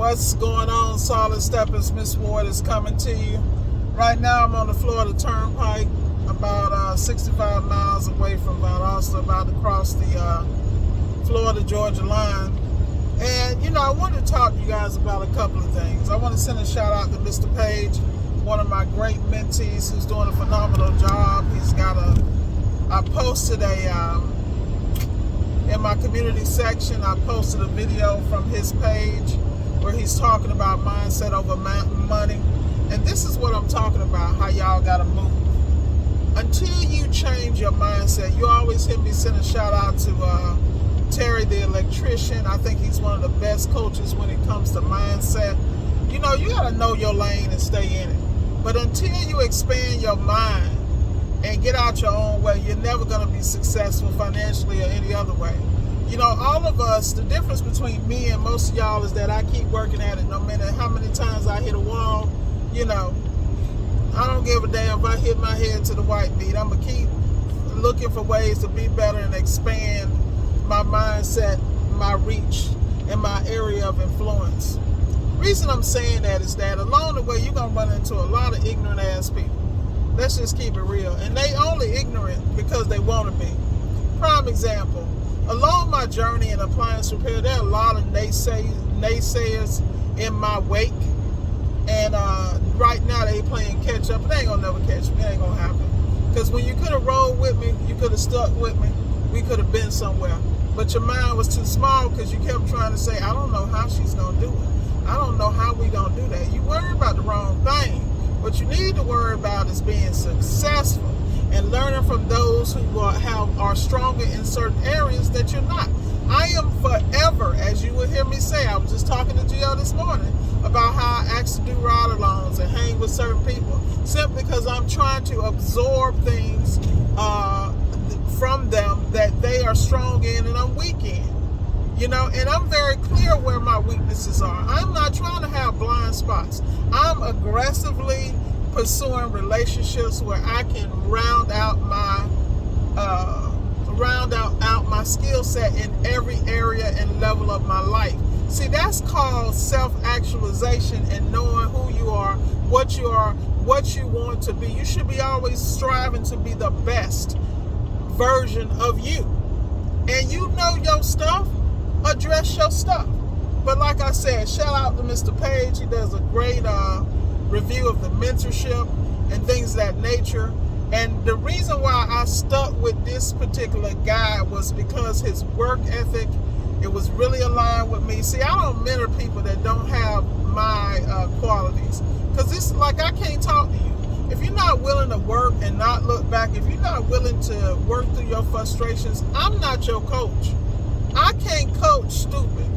What's going on, Solid Steppers? Miss Ward is coming to you. Right now I'm on the Florida Turnpike, about 65 miles away from Valdosta, about to cross the Florida-Georgia line. And, I wanted to talk to you guys about a couple of things. I want to send a shout out to Mr. Page, one of my great mentees who's doing a phenomenal job. I posted in my community section, I posted a video from his page where he's talking about mindset over money. And this is what I'm talking about, how y'all got to move. Until you change your mindset, you always hear me send a shout out to Terry the electrician. I think he's one of the best coaches when it comes to mindset. You got to know your lane and stay in it. But until you expand your mind and get out your own way, you're never going to be successful financially or any other way. All of us, the difference between me and most of y'all is that I keep working at it no matter how many times I hit a wall. I don't give a damn if I hit my head to the white meat. I'm going to keep looking for ways to be better and expand my mindset, my reach, and my area of influence. The reason I'm saying that is that along the way, you're going to run into a lot of ignorant ass people. Let's just keep it real. And they only ignorant because they want to be. Prime example. Along my journey in appliance repair, there are a lot of naysayers in my wake. And right now they playing catch up. It ain't gonna never catch me. It ain't gonna happen. Because when you could have rolled with me, you could have stuck with me, we could have been somewhere. But your mind was too small because you kept trying to say, I don't know how she's gonna do it. I don't know how we gonna do that. You worry about the wrong thing. What you need to worry about is being successful and learning from those who are stronger in certain areas that you're not. I am forever, as you will hear me say, I was just talking to Gio this morning about how I actually do ride-alongs and hang with certain people, simply because I'm trying to absorb things from them that they are strong in and I'm weak in. And I'm very clear where my weaknesses are. I'm not trying to have blind spots. I'm aggressively pursuing relationships where I can round out my skill set in every area and level of my life. See, that's called self-actualization and knowing who you are, what you want to be. You should be always striving to be the best version of you. And you know your stuff, address your stuff. But like I said, shout out to Mr. Page. He does a great review of the mentorship and things of that nature. And the reason why I stuck with this particular guy was because his work ethic, it was really aligned with me. See, I don't mentor people that don't have my qualities. Because it's like I can't talk to you. If you're not willing to work and not look back, if you're not willing to work through your frustrations, I'm not your coach. I can't coach stupid.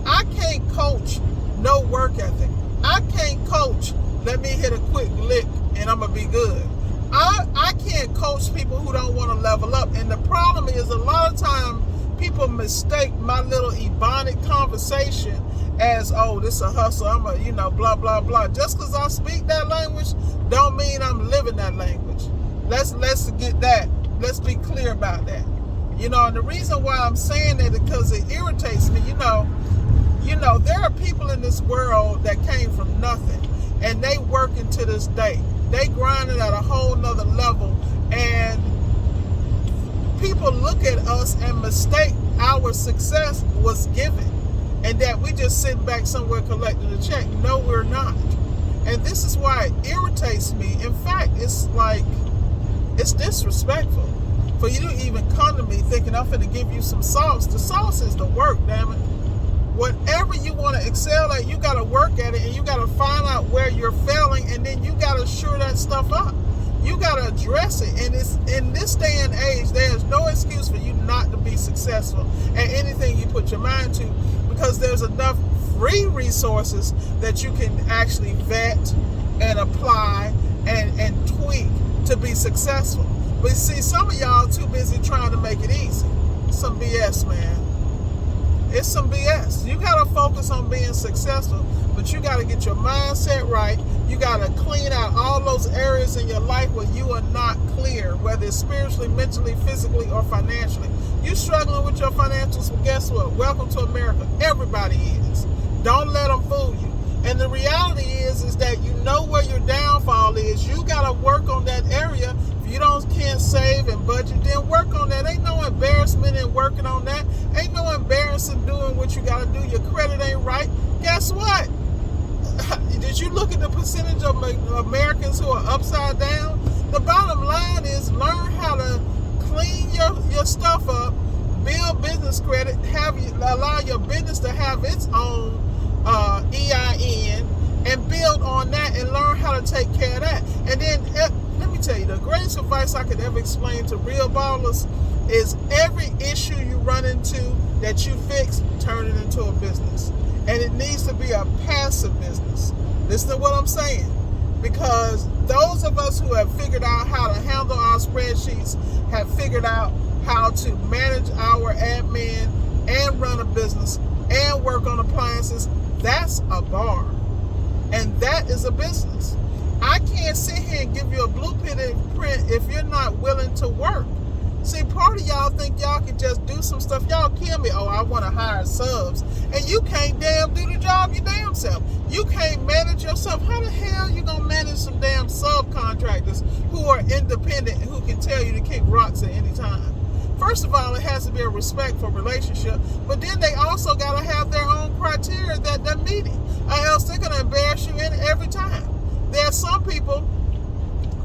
I can't coach no work ethic. I can't coach, let me hit a quick lick and I'm going to be good. I can't coach people who don't want to level up. And the problem is a lot of time people mistake my little ebonic conversation as, oh, this a hustle. I'm a, blah, blah, blah. Just because I speak that language don't mean I'm living that language. Let's get that. Let's be clear about that. And the reason why I'm saying that is because it irritates me. There are people in this world that came from nothing and they working to this day. They grinding at a whole nother level, and people look at us and mistake our success was given and that we just sitting back somewhere collecting a check. No, we're not. And this is why it irritates me. In fact, it's disrespectful for you to even come to me thinking I'm finna give you some sauce. The sauce is the work, damn it. Whatever you want to excel at, you got to work at it, and you got to find out where you're failing, and then you got to shore that stuff up. You got to address it. And it's in this day and age, there's no excuse for you not to be successful at anything you put your mind to, because there's enough free resources that you can actually vet and apply and tweak to be successful. But see, some of y'all too busy trying to make it easy. Some BS, man. It's some BS. You got to focus on being successful, but you got to get your mindset right. You got to clean out all those areas in your life where you are not clear, whether it's spiritually, mentally, physically, or financially. You struggling with your financials, well, guess what? Welcome to America. Everybody is. Don't let them fool you. you got to work on that area. If you can't save and budget, then work on that. Ain't no embarrassment in working on that. Ain't no embarrassing doing what you got to do. Your credit ain't right. Guess what? Did you look at the percentage of Americans who are upside down? The bottom line is learn how to clean your stuff up, build business credit, allow your business to have its own EIN, and build on that and learn how to take care of that. And then let me tell you, the greatest advice I could ever explain to real ballers is every issue you run into that you fix, turn it into a business. And it needs to be a passive business. Listen to what I'm saying. Because those of us who have figured out how to handle our spreadsheets, have figured out how to manage our admin and run a business and work on appliances, that's a bar. And that is a business. I can't sit here and give you a blueprint if you're not willing to work. See, part of y'all think y'all can just do some stuff. Y'all kill me. Oh, I want to hire subs. And you can't damn do the job your damn self. You can't manage yourself. How the hell you going to manage some damn subcontractors who are independent and who can tell you to kick rocks at any time? First of all, it has to be a respectful relationship. But then they also got to have their own criteria that they're meeting. Or else they're going to embarrass you every time. There are some people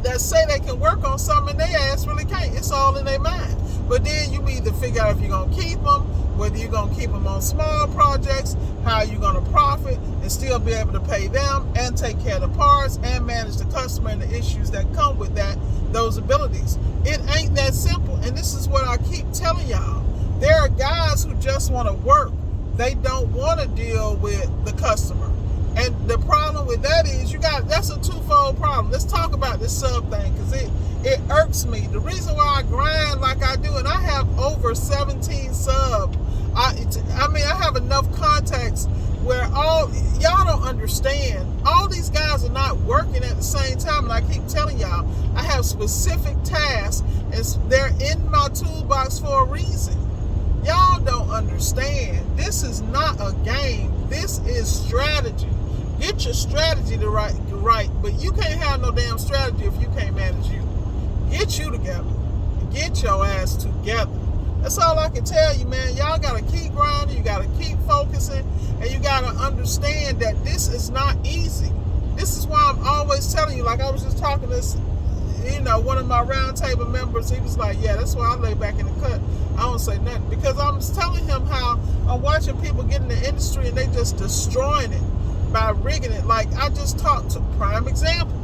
that say they can work on something and they ass really can't. It's all in their mind. But then you need to figure out if you're going to keep them, whether you're going to keep them on small projects, how you're going to profit and still be able to pay them and take care of the parts and manage the customer and the issues that come with those abilities. It ain't that simple. And this is what I keep telling y'all. There are guys who just want to work. They don't want to deal with the customer. And the problem with that is that's a twofold problem. Let's talk about this sub thing because it irks me. The reason why I grind like I do, and I have over 17 subs. I have enough contacts where y'all don't understand. All these guys are not working at the same time. And I keep telling y'all, I have specific tasks and they're in my toolbox for a reason. Y'all don't understand. This is not a game. This is strategy. Get your strategy right, but you can't have no damn strategy if you can't manage you. Get you together. Get your ass together. That's all I can tell you, man. Y'all got to keep grinding. You got to keep focusing. And you got to understand that this is not easy. This is why I'm always telling you, like I was just talking to one of my roundtable members, he was like, yeah, that's why I lay back in the cut. I don't say nothing. Because I'm telling him how I'm watching people get in the industry and they just destroying it by rigging it. Like I just talked to, prime example,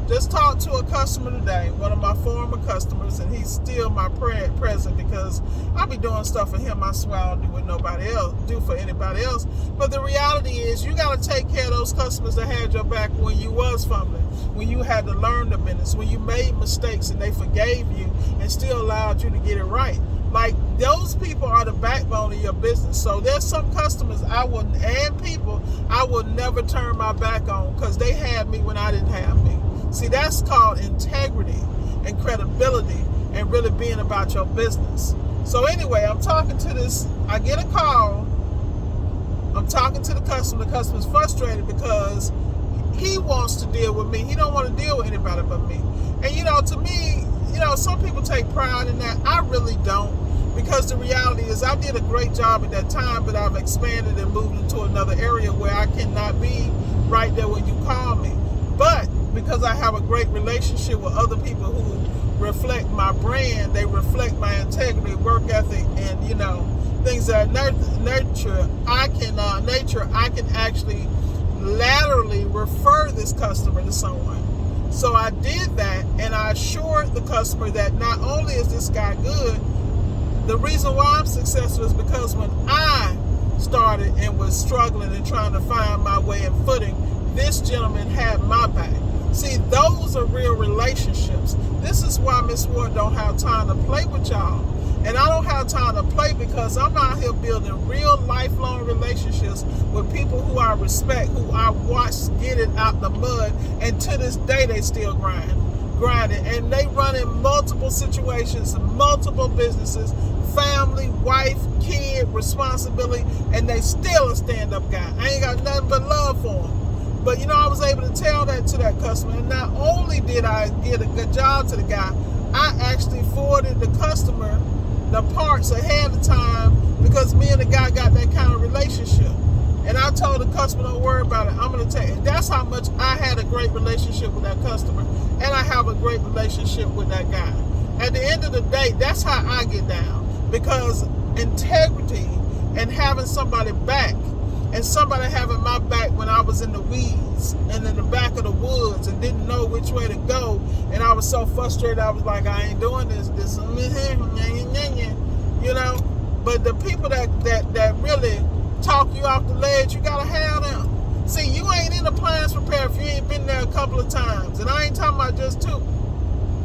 just talked to a customer today, one of my former customers, and he's still my present because I be doing stuff for him. I swear I don't do what nobody else do for anybody else. But the reality is you got to take care of those customers that had your back when you was fumbling, when you had to learn the business, when you made mistakes and they forgave you and still allowed you to get it right. Like those people are the backbone of your business. So there's some customers and people I will never turn my back on because they had me when I didn't have me. See, that's called integrity and credibility and really being about your business. So anyway, I'm talking to this, I get a call, I'm talking to the customer. The customer's frustrated because he wants to deal with me. He don't want to deal with anybody but me. And to me, some people take pride in that. I really don't. Because the reality is I did a great job at that time, but I've expanded and moved into another area where I cannot be right there when you call me. But because I have a great relationship with other people who reflect my brand, they reflect my integrity, work ethic, and things that nature, I can actually laterally refer this customer to someone. So I did that, and I assured the customer that not only is this guy good, the reason why I'm successful is because when I started and was struggling and trying to find my way and footing, this gentleman had my back. See, those are real relationships. This is why Miss Ward don't have time to play with y'all. And I don't have time to play because I'm out here building real lifelong relationships with people who I respect, who I watched get it out the mud, and to this day they still grinding. And they run in multiple situations, multiple businesses, family, wife, kid, responsibility, and they still a stand-up guy. I ain't got nothing but love for them. But I was able to tell that to that customer. And not only did I get a good job to the guy, I actually forwarded the customer the parts ahead of time because me and the guy got that kind of relationship. And I told the customer, don't worry about it. I'm going to tell you. That's how much I had a great relationship with that customer. And I have a great relationship with that guy. At the end of the day, that's how I get down. Because integrity and having somebody back, and somebody having my back when I was in the weeds and in the back of the woods and didn't know which way to go, and I was so frustrated, I was like, I ain't doing this, But the people that really talk you off the ledge, you gotta have them. See, you ain't in appliance repair if you ain't been there a couple of times, and I ain't talking about just two.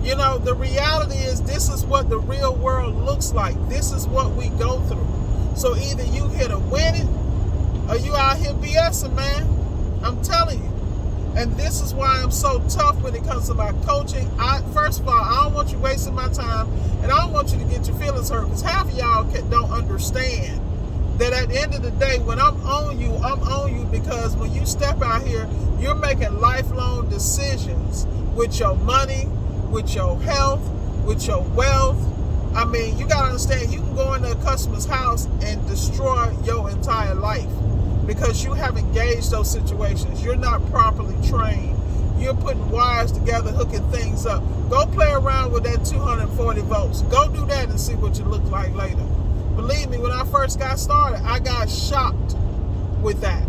The reality is this is what the real world looks like. This is what we go through. So either you here to win it, or you out here BSing, man. I'm telling you. And this is why I'm so tough when it comes to my coaching. First of all, I don't want you wasting my time, and I don't want you to get your feelings hurt, because half of y'all don't understand that at the end of the day, when I'm on you because when you step out here, you're making lifelong decisions with your money, with your health, with your wealth. I mean, you got to understand, you can go into a customer's house and destroy your entire life because you haven't gauged those situations. You're not properly trained. You're putting wires together, hooking things up. Go play around with that 240 volts. Go do that and see what you look like later. Believe me, when I first got started, I got shocked with that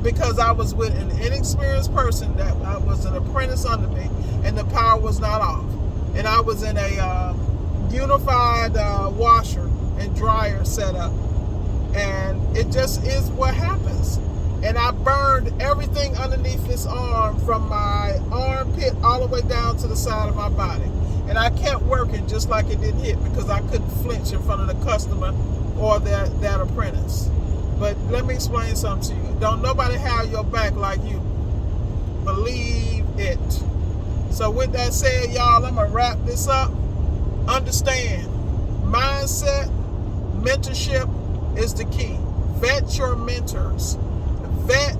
because I was with an inexperienced person that I was an apprentice under me, and the power was not off. And I was in a unified washer and dryer setup, and it just is what happens. And I burned everything underneath this arm, from my armpit all the way down to the side of my body. And I kept working just like it didn't hit, because I couldn't flinch in front of the customer or that apprentice. But let me explain something to you. Don't nobody have your back like you. Believe it. So with that said, y'all, I'm going to wrap this up. Understand, mindset, mentorship is the key. Vet your mentors. Vet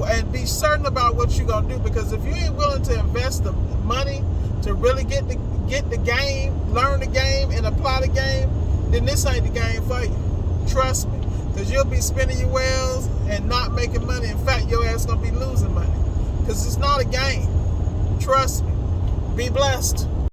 and be certain about what you're going to do, because if you ain't willing to invest the money to really get the game, learn the game, and apply the game, then this ain't the game for you. Trust me, because you'll be spinning your wheels and not making money. In fact, your ass going to be losing money, because it's not a game. Trust me. Be blessed.